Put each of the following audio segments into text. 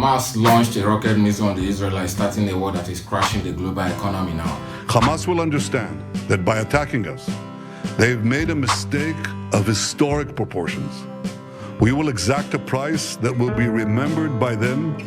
Hamas launched a rocket missile on the Israelites, starting a war that is crashing the global economy now. Hamas will understand that by attacking us, they've made a mistake of historic proportions. We will exact a price that will be remembered by them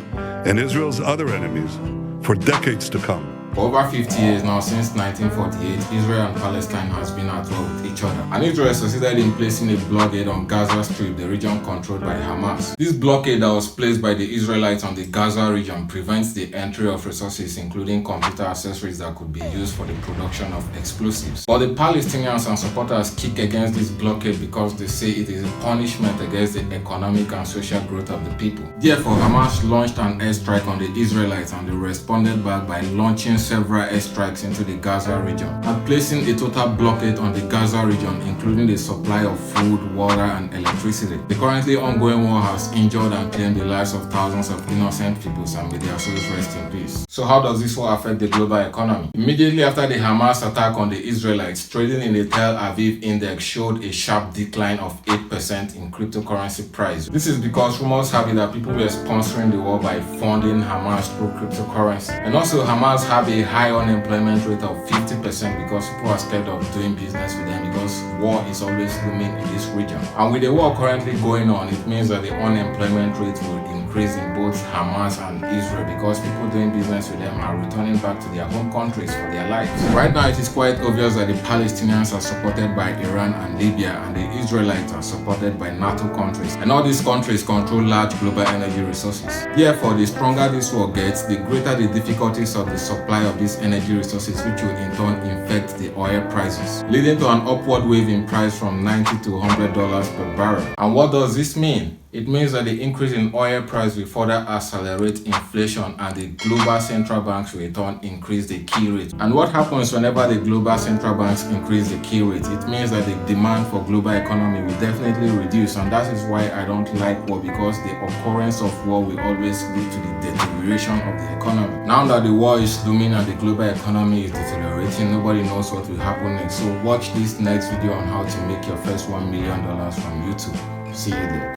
and Israel's other enemies for decades to come. For over 50 years now, since 1948, Israel and Palestine has been at war with each other. And Israel succeeded in placing a blockade on Gaza Strip, the region controlled by Hamas. This blockade that was placed by the Israelites on the Gaza region prevents the entry of resources, including computer accessories that could be used for the production of explosives. But the Palestinians and supporters kick against this blockade because they say it is a punishment against the economic and social growth of the people. Therefore, Hamas launched an airstrike on the Israelites, and they responded back by launching several airstrikes into the Gaza region and placing a total blockade on the Gaza region, including the supply of food, water, and electricity. The currently ongoing war has injured and claimed the lives of thousands of innocent people, and may their souls rest in peace. So how does this war affect the global economy? Immediately after the Hamas attack on the Israelites, trading in the Tel Aviv index showed a sharp decline of 8% in cryptocurrency price. This is because rumors have it that people were sponsoring the war by funding Hamas through cryptocurrency. And also, Hamas have a high unemployment rate of 50% because people are scared of doing business with them because war is always looming in this region. And with the war currently going on, it means that the unemployment rate will increase in both Hamas and Israel because people doing business with them are returning back to their home countries for their lives. Right now, it is quite obvious that the Palestinians are supported by Iran and Libya, and the Israelites are supported by NATO countries. And all these countries control large global energy resources. Therefore, the stronger this war gets, the greater the difficulties of the supply of these energy resources, which will in turn affect the oil prices, leading to an upward wave in price from $90 to $100 per barrel. And what does this mean? It means that the increase in oil price will further accelerate inflation, and the global central banks will in turn increase the key rate. And what happens whenever the global central banks increase the key rate? It means that the demand for global economy will definitely reduce, and that is why I don't like war, because the occurrence of war will always lead to the deterioration of the economy. Now that the war is looming and the global economy is deteriorating, nobody knows what will happen next. So watch this next video on how to make your first $1 million from YouTube. See you there.